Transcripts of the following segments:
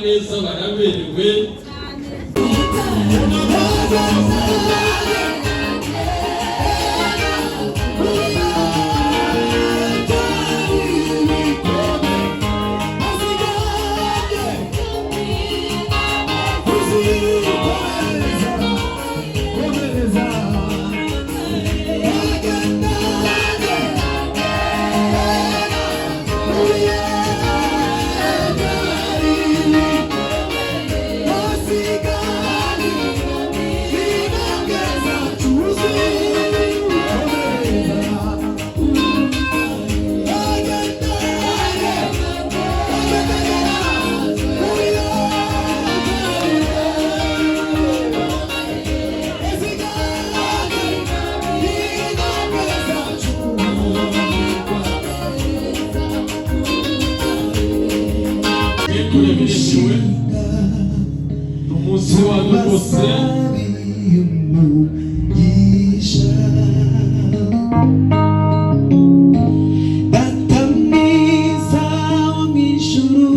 neza baraberewe. Kuremerewe umunsi wanyu wose batamiza mw'ijuru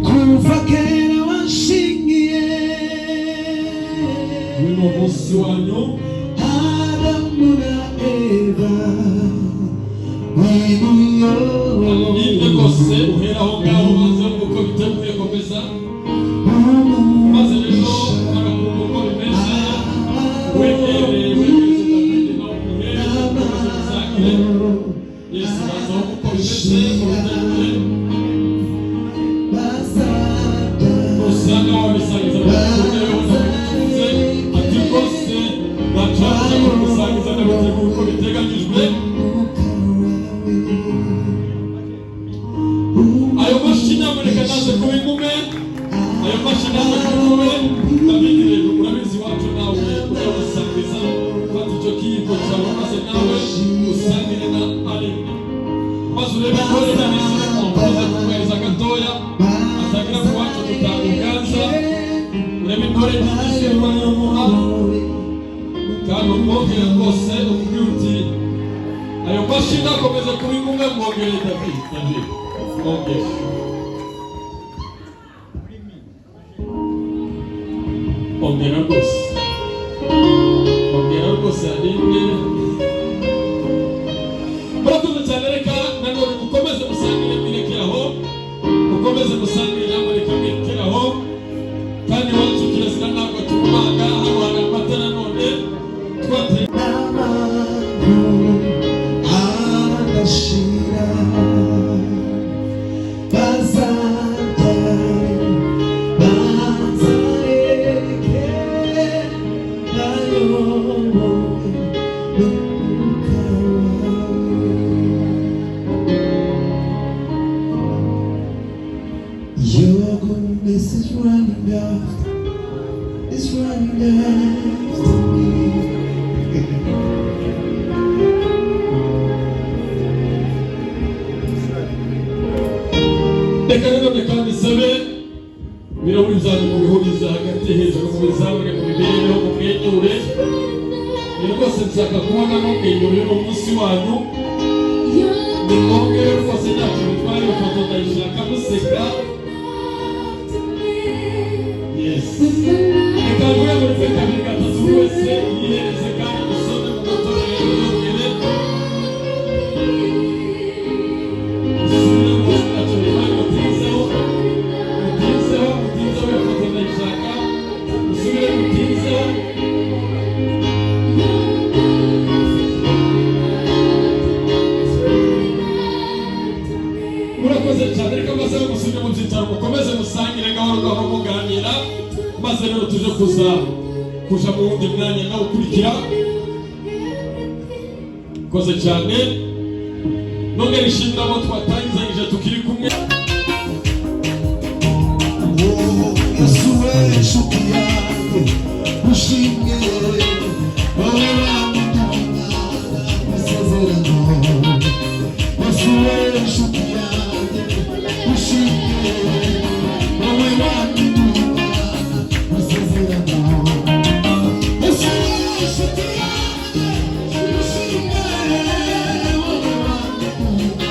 kuva kera washingiye uno munsi wanyu Adamu na Eva ninde kose uhera aho ngaho maze uko biteguye komeza maze rero arakuka uko bimeze wegereye no uhere uzakire Yesu bazaho uko bimeze uko biteguye usanga wabisangiza bakugereho nabutunze ati rwose bacaje ko gusangiza nabiteguye uko biteganyijwe. Ayo mashina mureka naze kubigume, ayo mashina naze kubigume, ndabigire urabizi wacu nawe urabisangiza fata icyo kiyiko cyawe maze nawe usangire na Aline maze urebe kore nanisire maze kumwereza gatoya atangira kuwacu gutanga ubwanza urebe kore nanisire bayomuha kandi umwongere rwose umubwire uti ayo mashina akomeza kubigume mwongere David mwongere ongera rwose Aline murakoze cyane. Reka nanone mukomeze musangire mwirekeraho mukomeze musangire namwe reka mwirekeraho kandi wacu kirazira ntabwo turubanga hano hari amata nanone twateye Your goodness is running after, it's running after me. Reka nanone kandi sabe biraburi byanyu mubihuriza hagati hejuru mu bizamure mu mibereho mu mwenyure ni rwose nshaka kubona mumwenyure mu munsi wanyu ni mwongere rwose ntacyo bitwaye ifoto ndayishaka museka. Reka nguye muri twe kabiri gatatu wese yihereze kandi dusome mu matorero yongere dusubire mu ntacyo bitwaye mutinzeho iyo foto ndayishaka musubire mutinzeho. Murakoze cyane. Reka maze musubire mu byicaro mukomeze musangire gahoro gahoro muganira maze rero tuje kuja mu wundi mwanya nawe ukurikira. Koze cyane none rishimira abo twatangizanyije tukiri kumwe. Yesu we nshuti yanjye ushimye wowe wamudumana masezerano. Yesu we nshuti yanjye ushimye wowe wamudumana masezerano. Yesu we nshuti yanjye ushimye wowe wamudumana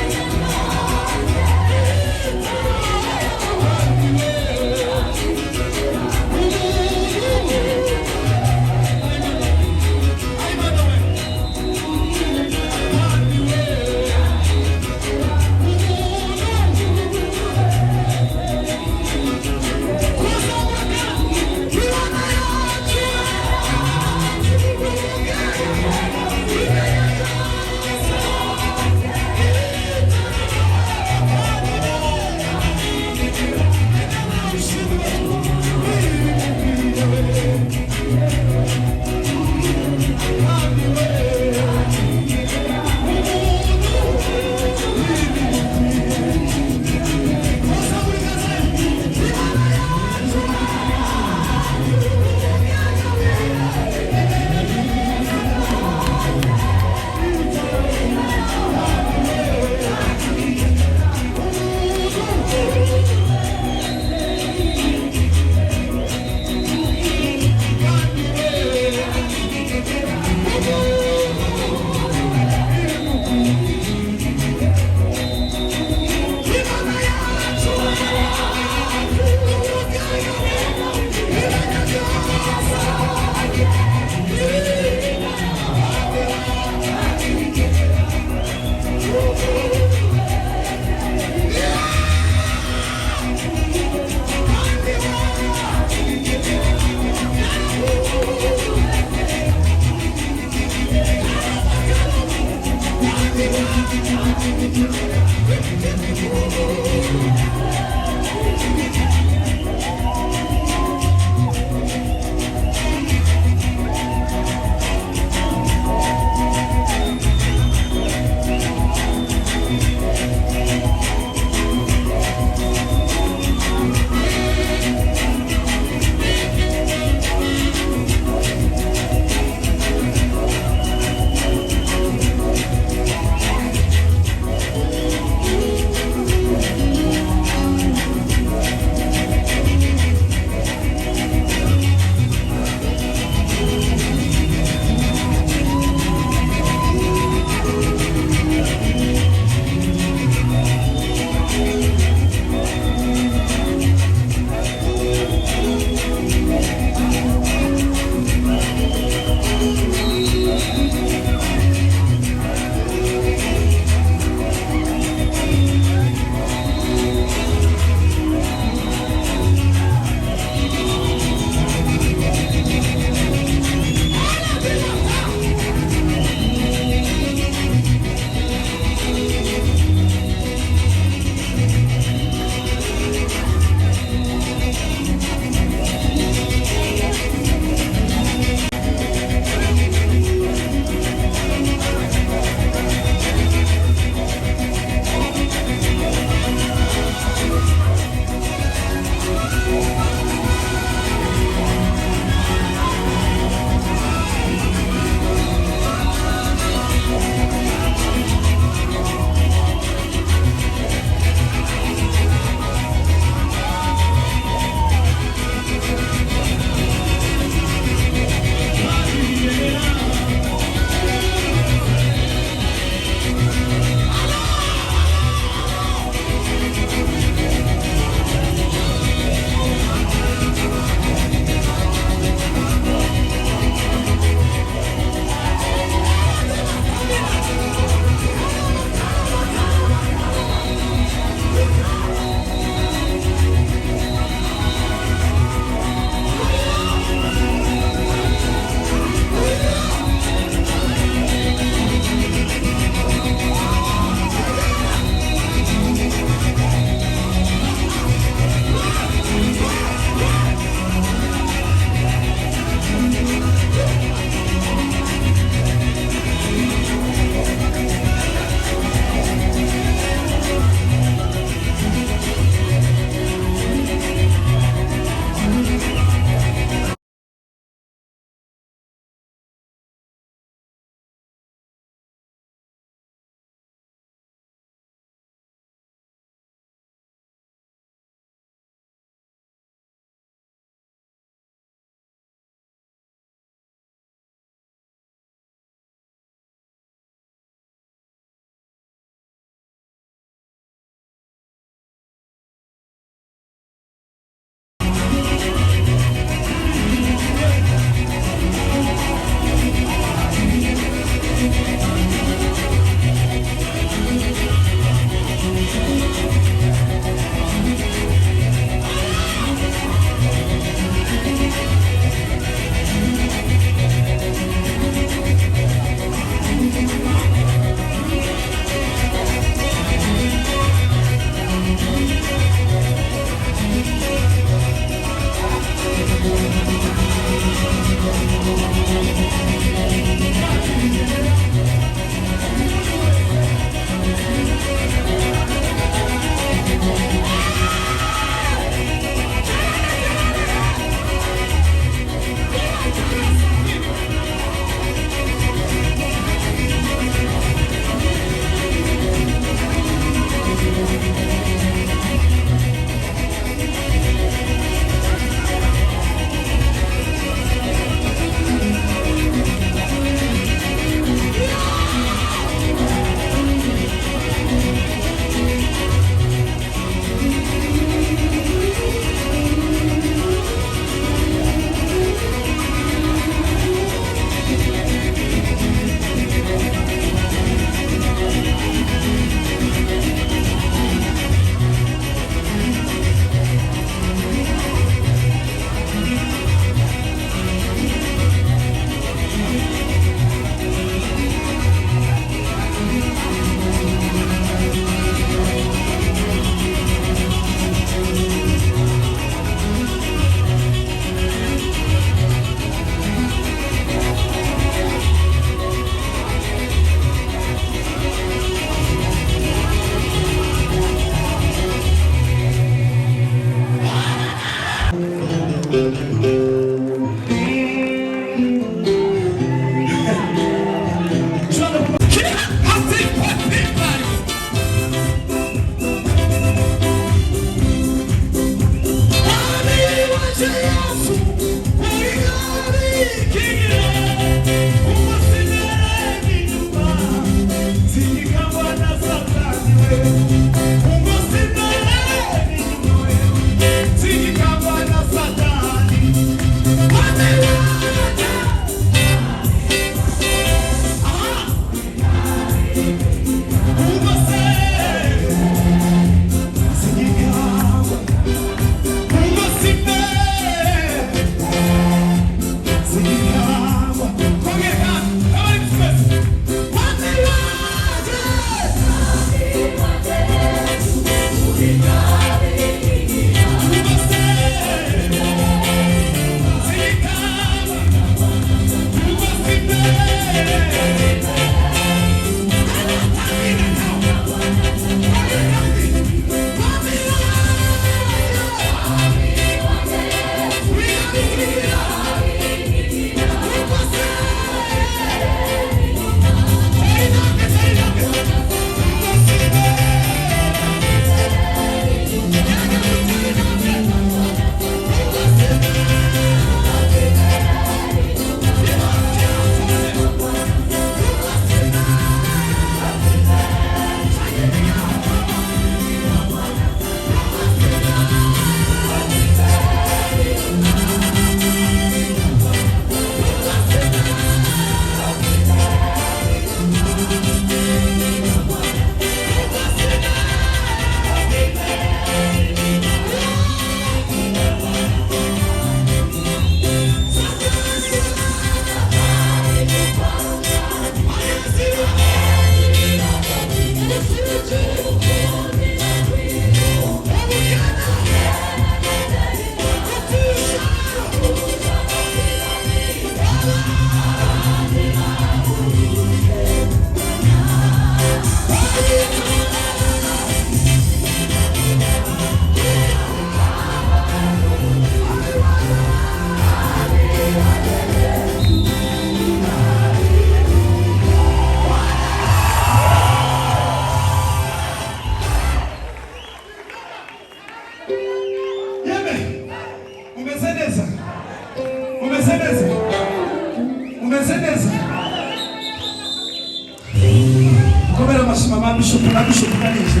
tunabishobokanije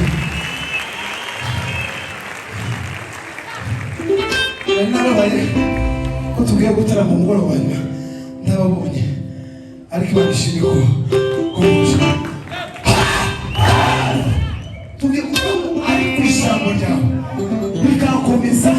narabaye ko tugiye gutarama umugoroba nyuma ntababonye ariko barishimye ko muje tugiye kuvuga ari ku ijambo ryawe bikakomeza